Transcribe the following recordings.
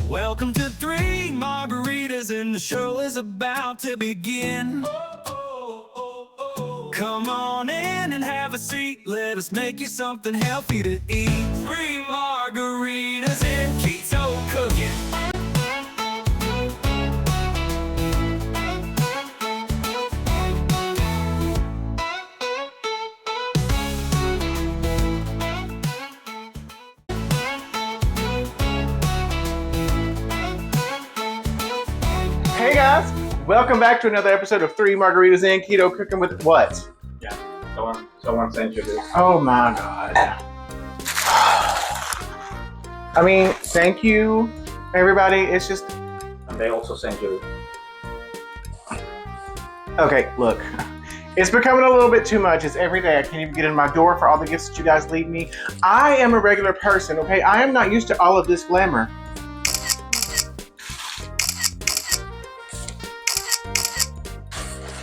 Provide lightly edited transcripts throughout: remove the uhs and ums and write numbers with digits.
Welcome to Three Margaritas and the show is about to begin. Come on in and have a seat. Let us make you something healthy to eat. Three margaritas and keto cooking. Hey guys, welcome back to another episode of Three Margaritas and Keto Cooking with what? Yeah, someone sent you this. Oh my god. I mean, thank you, everybody. It's just... And they also sent you Okay, look. It's becoming a little bit too much. It's every day. I can't even get in my door for all the gifts that you guys leave me. I am a regular person, okay? I am not used to all of this glamour.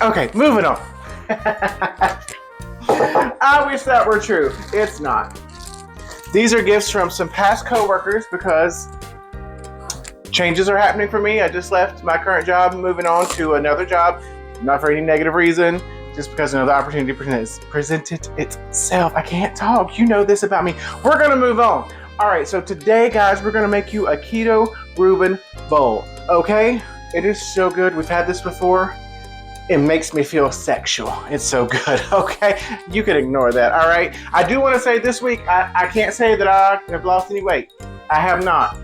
Okay, moving on. I wish that were true. It's not. These are gifts from some past co-workers because changes are happening for me. I just left my current job, moving on to another job, not for any negative reason, just because another opportunity presented itself. I can't talk. You know this about me. We're gonna move on. All right, so today, guys, we're gonna make you a Keto Reuben Bowl, okay? It is so good. We've had this before. It makes me feel sexual. It's so good, okay? You can ignore that, all right? I do want to say this week, I can't say that I have lost any weight. I have not.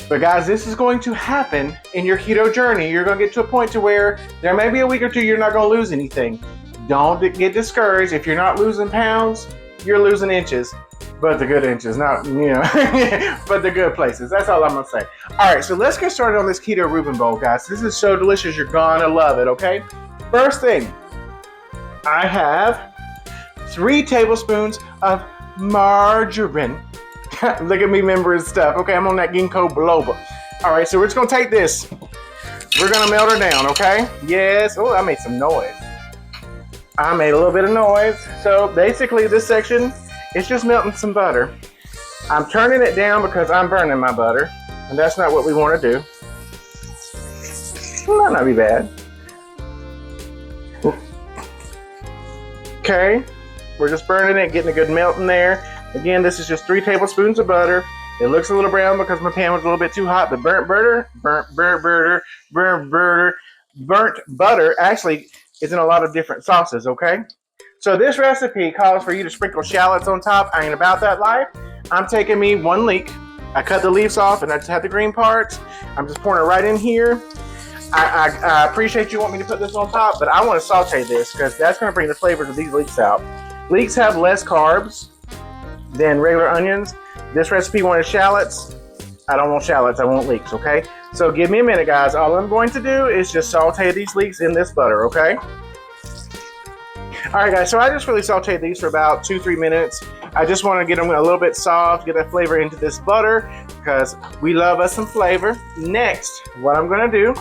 But guys, this is going to happen in your keto journey. You're going to get to a point to where there may be a week or two you're not going to lose anything. Don't get discouraged. If you're not losing pounds, you're losing inches. But the good inches, not, but the good places. That's all I'm going to say. All right, so let's get started on this Keto Reuben Bowl, guys. This is so delicious. You're going to love it, okay? First thing, I have 3 tablespoons of margarine. Look at me remembering stuff. Okay, I'm on that ginkgo biloba. All right, so we're just going to take this. We're going to melt her down, okay? Yes. Oh, I made some noise. I made a little bit of noise. So basically, this section... it's just melting some butter. I'm turning it down because I'm burning my butter, and that's not what we want to do. Might not be bad. Okay, we're just burning it, getting a good melt in there. Again, this is just 3 tablespoons of butter. It looks a little brown because my pan was a little bit too hot, but burnt butter actually is in a lot of different sauces, okay? So this recipe calls for you to sprinkle shallots on top. I ain't about that life. I'm taking me 1 leek. I cut the leaves off and I just have the green parts. I'm just pouring it right in here. I appreciate you want me to put this on top, but I want to saute this because that's going to bring the flavors of these leeks out. Leeks have less carbs than regular onions. This recipe wanted shallots. I don't want shallots. I want leeks, okay? So give me a minute, guys. All I'm going to do is just saute these leeks in this butter, okay? All right, guys, so I just really sauteed these for about 2-3 minutes. I just want to get them a little bit soft, get that flavor into this butter because we love us some flavor. Next, what I'm going to do,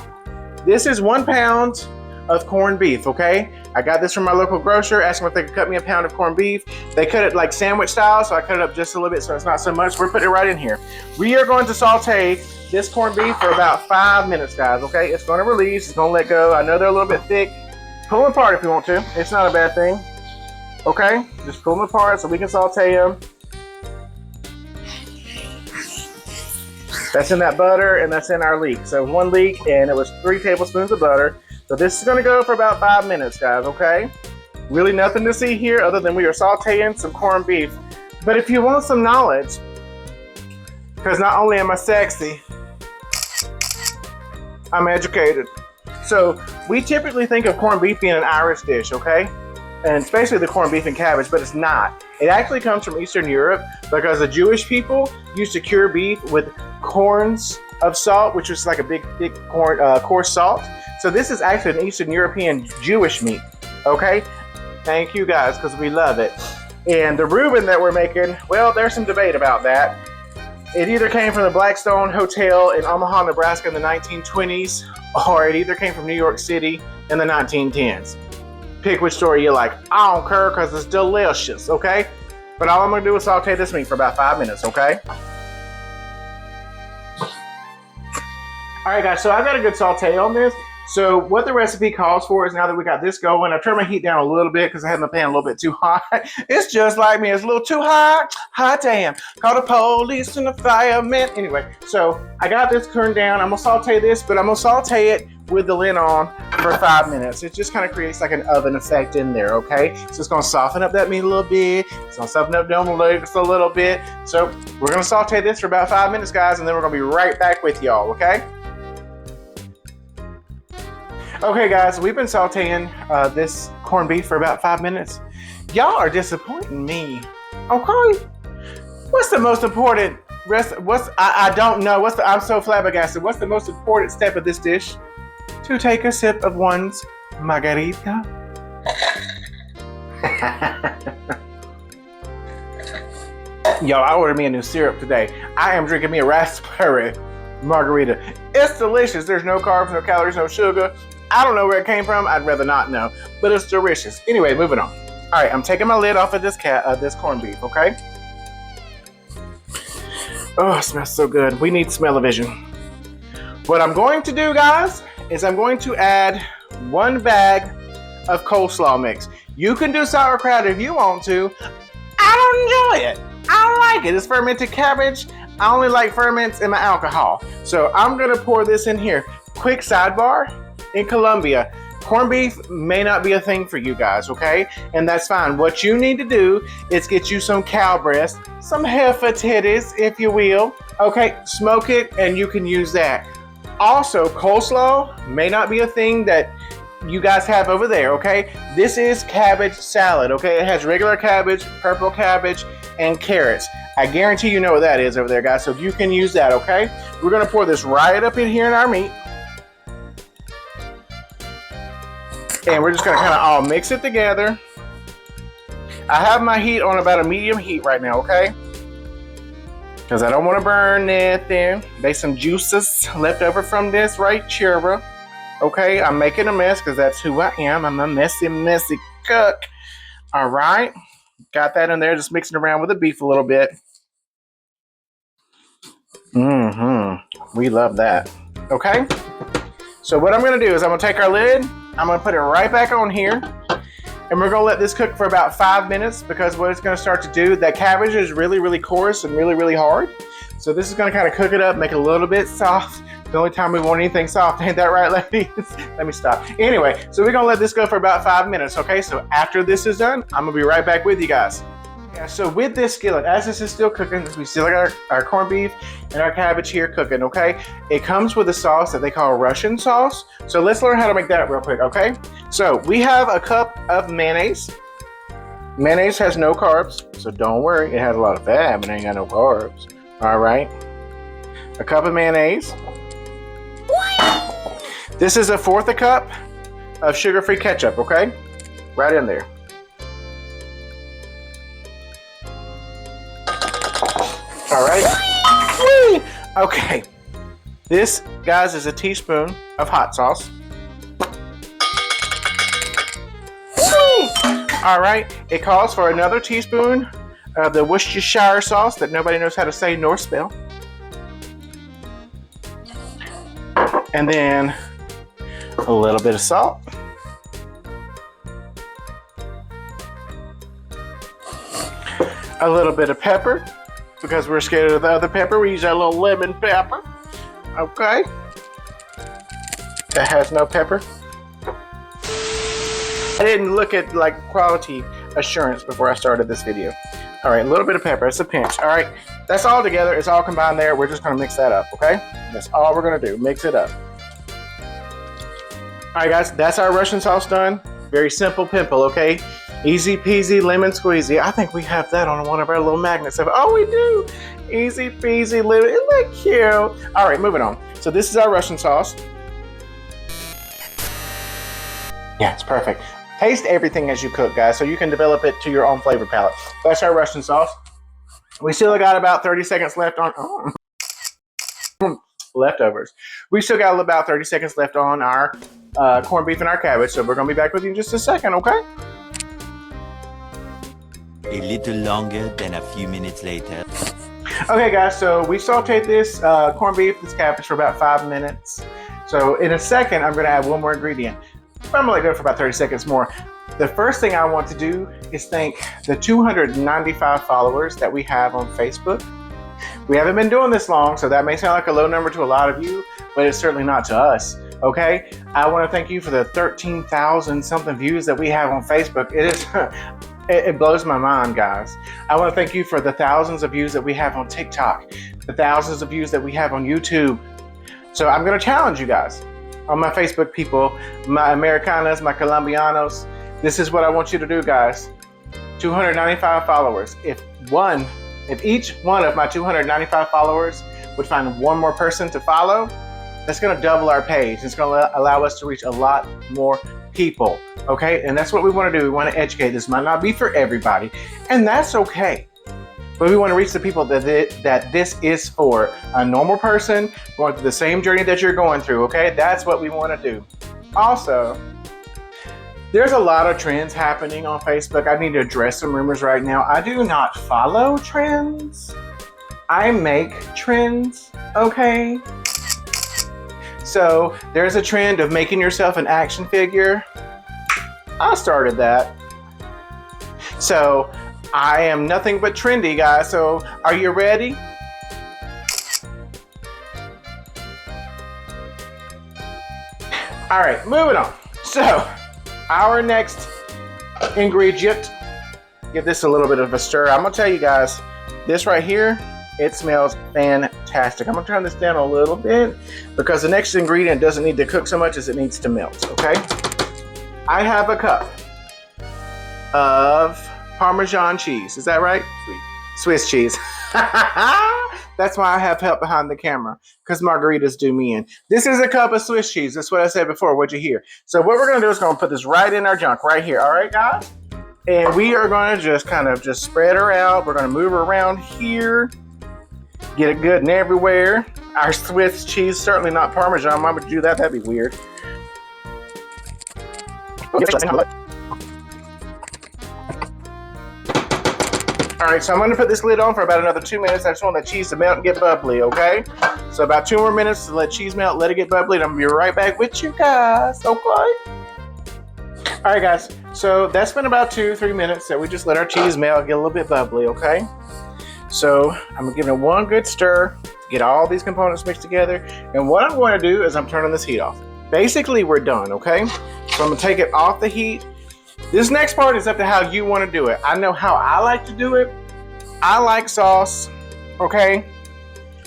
this is 1 pound of corned beef, okay? I got this from my local grocer, asked them if they could cut me a pound of corned beef. They cut it like sandwich style, so I cut it up just a little bit so it's not so much. We're putting it right in here. We are going to saute this corned beef for about 5 minutes, guys, okay? It's going to release, it's going to let go. I know they're a little bit thick. Pull them apart if you want to. It's not a bad thing. Okay? Just pull them apart so we can saute them. That's in that butter and that's in our leek. So 1 leek and it was 3 tablespoons of butter. So this is going to go for about 5 minutes, guys, okay? Really nothing to see here other than we are sauteing some corned beef. But if you want some knowledge, because not only am I sexy, I'm educated. So we typically think of corned beef being an Irish dish, okay? And especially the corned beef and cabbage, but it's not. It actually comes from Eastern Europe because the Jewish people used to cure beef with corns of salt, which was like a big coarse salt. So this is actually an Eastern European Jewish meat, okay? Thank you guys, because we love it. And the Reuben that we're making, well, there's some debate about that. It either came from the Blackstone Hotel in Omaha, Nebraska in the 1920s, or it either came from New York City in the 1910s. Pick which story you like. I don't care because it's delicious, okay? But all I'm going to do is saute this meat for about 5 minutes, okay? All right, guys, so I got a good saute on this. So what the recipe calls for is, now that we got this going, I turned my heat down a little bit because I had my pan a little bit too hot. It's just like me. It's a little too hot. Hot damn. Call the police and the fireman. Anyway, so I got this turned down. I'm going to saute this, but I'm going to saute it with the lid on for 5 minutes. It just kind of creates like an oven effect in there, okay? So it's going to soften up that meat a little bit. It's going to soften up down the legs a little bit. So we're going to saute this for about 5 minutes, guys, and then we're going to be right back with y'all, okay? Okay, guys, we've been sauteing this corned beef for about 5 minutes. Y'all are disappointing me. Okay, what's the most important I don't know. I'm so flabbergasted. What's the most important step of this dish? To take a sip of one's margarita. Yo, I ordered me a new syrup today. I am drinking me a raspberry margarita. It's delicious. There's no carbs, no calories, no sugar. I don't know where it came from. I'd rather not know, but it's delicious. Anyway, moving on. All right, I'm taking my lid off of this corned beef, okay? Oh, it smells so good. We need smell-o-vision. What I'm going to do, guys, is I'm going to add 1 bag of coleslaw mix. You can do sauerkraut if you want to. I don't enjoy it. I don't like it. It's fermented cabbage. I only like ferments in my alcohol. So I'm gonna pour this in here. Quick sidebar, in Colombia, corned beef may not be a thing for you guys, okay? And that's fine. What you need to do is get you some cow breast, some heifer titties, if you will. Okay, smoke it and you can use that. Also, coleslaw may not be a thing that you guys have over there, okay? This is cabbage salad, okay? It has regular cabbage, purple cabbage, and carrots. I guarantee you know what that is over there, guys, so you can use that, okay? We're gonna pour this right up in here in our meat. And we're just gonna kind of all mix it together. I have my heat on about a medium heat right now, okay? Because I don't want to burn anything. There's some juices left over from this right here. Okay, I'm making a mess because that's who I am. I'm a messy, messy cook. All right, got that in there. Just mixing around with the beef a little bit. We love that. Okay, so what I'm going to do is I'm going to take our lid. I'm going to put it right back on here. And we're going to let this cook for about 5 minutes, because what it's going to start to do, that cabbage is really, really coarse and really, really hard. So this is going to kind of cook it up, make it a little bit soft. The only time we want anything soft, ain't that right, ladies? Let me stop. Anyway, so we're going to let this go for about 5 minutes, okay? So after this is done, I'm going to be right back with you guys. Yeah, so with this skillet, as this is still cooking, we still got our corned beef and our cabbage here cooking, okay? It comes with a sauce that they call Russian sauce. So let's learn how to make that real quick, okay? So we have a cup of mayonnaise. Mayonnaise has no carbs, so don't worry. It has a lot of fat, but it ain't got no carbs. All right. A cup of mayonnaise. This is 1/4 cup of sugar-free ketchup, okay? Right in there. All right. Okay. This, guys, is a teaspoon of hot sauce. All right. It calls for another teaspoon of the Worcestershire sauce that nobody knows how to say nor spell. And then a little bit of salt. A little bit of pepper, because we're scared of the other pepper. We use our little lemon pepper. Okay. That has no pepper. I didn't look at like quality assurance before I started this video. All right, a little bit of pepper. It's a pinch. All right, that's all together. It's all combined there. We're just gonna mix that up, okay? That's all we're gonna do. Mix it up. All right, guys, that's our Russian sauce done. Very simple, pimple, okay? Easy peasy, lemon squeezy. I think we have that on one of our little magnets. Oh, we do. Easy peasy, lemon. Isn't that cute? All right, moving on. So this is our Russian sauce. Yeah, it's perfect. Taste everything as you cook, guys, so you can develop it to your own flavor palette. That's our Russian sauce. We still got about 30 seconds left on leftovers. We still got about 30 seconds left on our corned beef and our cabbage, so we're gonna be back with you in just a second, okay? A little longer than a few minutes later. Okay, guys, so we sauteed this corned beef, this cabbage for about 5 minutes. So in a second, I'm gonna add one more ingredient. I'm gonna let it go for about 30 seconds more. The first thing I want to do is thank the 295 followers that we have on Facebook. We haven't been doing this long, so that may sound like a low number to a lot of you, but it's certainly not to us, okay? I wanna thank you for the 13,000 something views that we have on Facebook. It is, it blows my mind, guys. I wanna thank you for the thousands of views that we have on TikTok, the thousands of views that we have on YouTube. So I'm gonna challenge you guys, on my Facebook people, my Americanas, my Colombianos. This is what I want you to do, guys. 295 followers. If each one of my 295 followers would find one more person to follow, that's gonna double our page. It's gonna allow us to reach a lot more people, okay? And that's what we wanna do. We wanna educate. This might not be for everybody, and that's okay. But we wanna reach the people that this is for. A normal person going through the same journey that you're going through, okay? That's what we wanna do. Also, there's a lot of trends happening on Facebook. I need to address some rumors right now. I do not follow trends. I make trends, okay? So there's a trend of making yourself an action figure. I started that. So I am nothing but trendy, guys. So are you ready? All right, moving on. So our next ingredient, give this a little bit of a stir. I'm gonna tell you guys, this right here, it smells fantastic. I'm gonna turn this down a little bit because the next ingredient doesn't need to cook so much as it needs to melt, okay? I have a cup of Parmesan cheese. Is that right? Swiss cheese. That's why I have help behind the camera, because margaritas do me in. This is a cup of Swiss cheese. That's what I said before. What'd you hear? So what we're gonna do is gonna put this right in our junk right here. All right, guys? And we are gonna just kind of just spread her out. We're gonna move her around here. Get it good and everywhere. Our Swiss cheese, certainly not Parmesan. Why would you do that? That'd be weird. All right, so I'm gonna put this lid on for about another 2 minutes. I just want that cheese to melt and get bubbly, okay? So about 2 more minutes to let cheese melt, let it get bubbly, and I'm gonna be right back with you guys, okay? All right, guys, so that's been about 2-3 minutes that we just let our cheese melt, get a little bit bubbly, okay? So I'm gonna give it one good stir to get all these components mixed together. And what I'm going to do is I'm turning this heat off. Basically, we're done, okay? So I'm gonna take it off the heat. This next part is up to how you want to do it. I know how I like to do it. I like sauce, okay?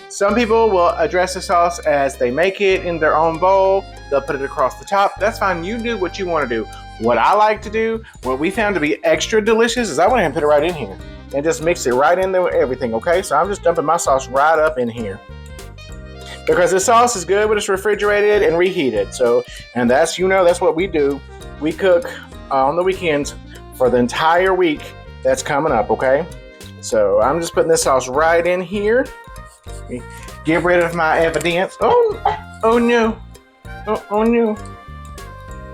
Some people will address the sauce as they make it in their own bowl. They'll put it across the top. That's fine. You do what you want to do. What I like to do, what we found to be extra delicious, is I went ahead and put it right in here and just mix it right in there with everything, okay? So I'm just dumping my sauce right up in here. Because the sauce is good when it's refrigerated and reheated. So, and that's, that's what we do. We cook on the weekends for the entire week that's coming up, okay? So I'm just putting this sauce right in here. Get rid of my evidence. Oh no. Oh no.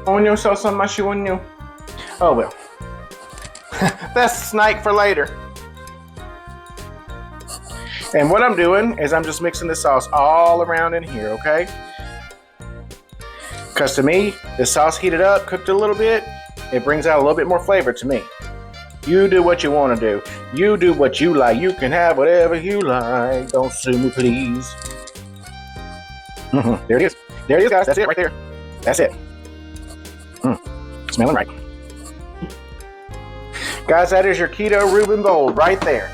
Oh no, sauce on my shoe, oh no. Oh well. That's a snack for later. And what I'm doing is I'm just mixing the sauce all around in here, okay? Because to me, the sauce heated up, cooked a little bit, it brings out a little bit more flavor to me. You do what you want to do. You do what you like. You can have whatever you like. Don't sue me, please. There it is. There it is, guys. That's it right there. That's it. Smelling right. Guys, that is your Keto Reuben Bowl right there.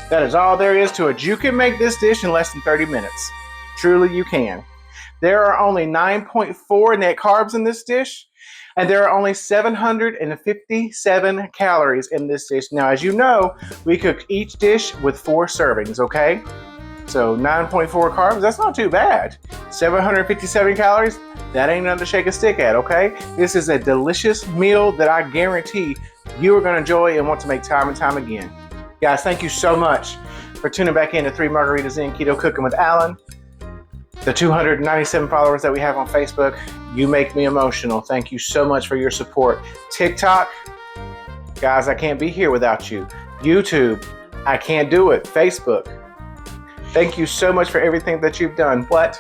That is all there is to it. You can make this dish in less than 30 minutes. Truly, you can. There are only 9.4 net carbs in this dish. And there are only 757 calories in this dish. Now, as you know, we cook each dish with 4 servings, okay? So 9.4 carbs, that's not too bad. 757 calories, that ain't nothing to shake a stick at, okay? This is a delicious meal that I guarantee you are gonna enjoy and want to make time and time again. Guys, thank you so much for tuning back in to 3 Margaritas In Keto Cooking with Alan. The 297 followers that we have on Facebook, you make me emotional. Thank you so much for your support. TikTok, guys, I can't be here without you. YouTube, I can't do it. Facebook. Thank you so much for everything that you've done. What?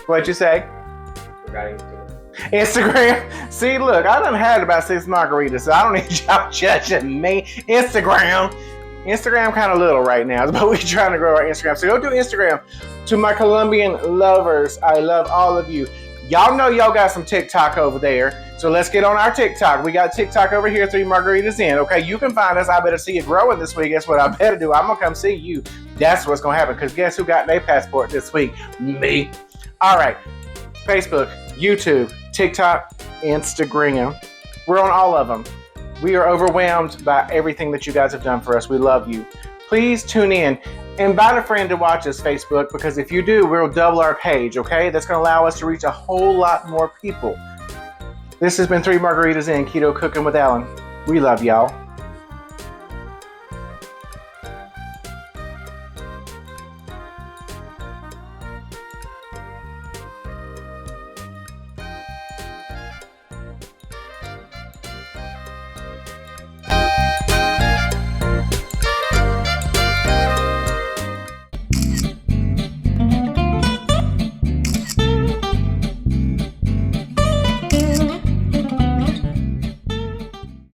What'd you say? Instagram. See, look, I done had about 6 margaritas, so I don't need y'all judging me. Instagram kind of little right now, but we're trying to grow our Instagram. So go to Instagram. To my Colombian lovers, I love all of you. Y'all know y'all got some TikTok over there, so let's get on our TikTok. We got TikTok over here, 3 margaritas in. Okay, you can find us. I better see it growing this week. That's what I better do. I'm gonna come see you. That's what's gonna happen, because guess who got their passport this week? Me. All right, Facebook, YouTube, TikTok, Instagram. We're on all of them. We are overwhelmed by everything that you guys have done for us. We love you. Please tune in. Invite a friend to watch us, Facebook, because if you do, we'll double our page, okay? That's going to allow us to reach a whole lot more people. This has been 3 margaritas in Keto Cooking with Alan. We love y'all.